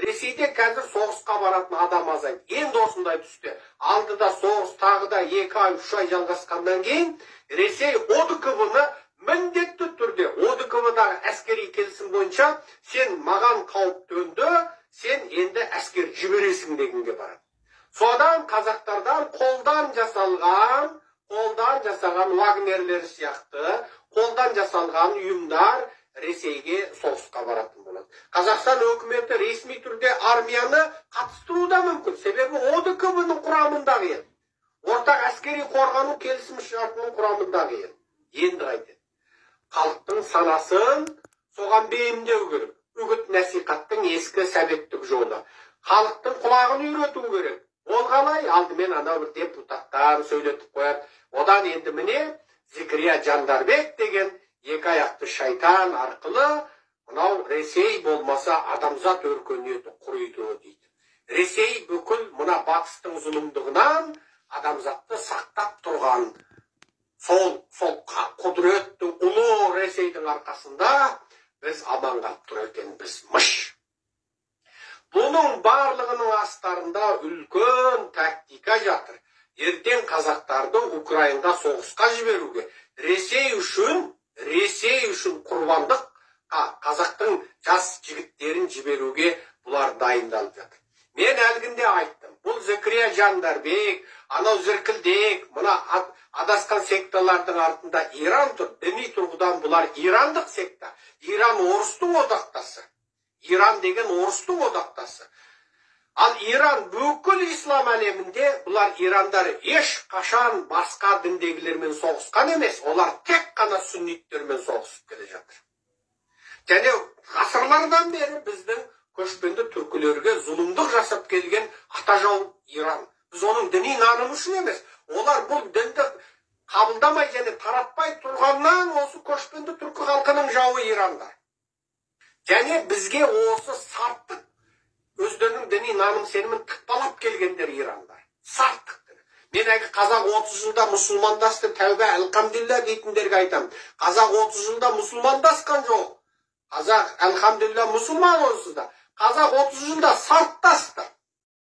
Ресейде қазір соғысқа баратын адам азайды. Енді осындай түсте. Алдыда соғыс тағы да 2 ай, 3 ай жалғасқаннан кейін Ресей ОДКБ-ны міндетті түрде ОДКБ-дағы әскери келісім бойынша сен маған қауіп төнді, сен енді әскер жібересің дегенге барады. Содан қазақтардан қолдан жасалған Вагнерлер сияқты, қолдан жасалған ұйымдар Ресейге соғысқа баратын болады. Қазақстан өкіметі ресми түрде армияны қатыстыру да мүмкін. Себебі ОДКБ-ның құрамындағы ел. Ортақ әскери қорғану келісім шартының құрамындағы ел. Енді қайтеді. Халықтың санасын соған бейімдеу керек. Үгіт насихаттың ескі советтік жолы. Халықтың құлағын үйрету керек. Ол қалай? Алдымен анау бір депутаттар сөйлетіп қояды. Одан енді міне Зікрия Жандарбек деген 2 аяқты шайтан арқылы мынау Ресей болмаса адамзат өркениеті құриды дейді. Ресей бүкіл мына батыстың зұлымдығынан адамзатты сақтап тұрған сол құдіретті ұлы Ресейдің арқасында біз аман қалып тұр екенбіз. Мыш. Бұның барлығының астарында үлкен тактика жатыр. Ертең қазақтарды Украинға соғысқа жіберуге, Ресей үшін құрбандық, қазақтың жас жігіттерін жіберуге бұлар дайындалып жатыр. Мен әлгінде айттым, бұл Зікрия Жандарбек, анау Зіркілдек, мына адасқан секталардың артында Иран тұр. Діни тұрғыдан бұлар ирандық секта. Иран орыстың одақтасы. Иран деген орыстың одақтасы. Ал Иран бүкіл ислам әлемінде бұлар ирандар ешқашан басқа діндегілермен соғысқан емес. Олар тек қана сүнниттермен соғысып келе жатыр. Және ғасырлардан бері біздің көшпенді түркілерге зұлымдық жасап келген ата жау Иран. Біз оның діни нанымы үшін емес. Олар бұл дінді қабылдамай және таратпай тұрғаннан осы көшпенді түркі халқының жауы Ирандар. Және бізге осы сарттық өздерінің діни наным сенімін тықпалап келгендер Ирандар. Сарттық. Мен қазақ 30 жылда мұсылмандасты, тәубе әлхамдулилля дейтіндерге айтам. Қазақ 30 жылда мұсылмандасқан жоқ. Қазақ әлхамдулилля мұсылман олсыз да. Қазақ 30 жылда сарттасты.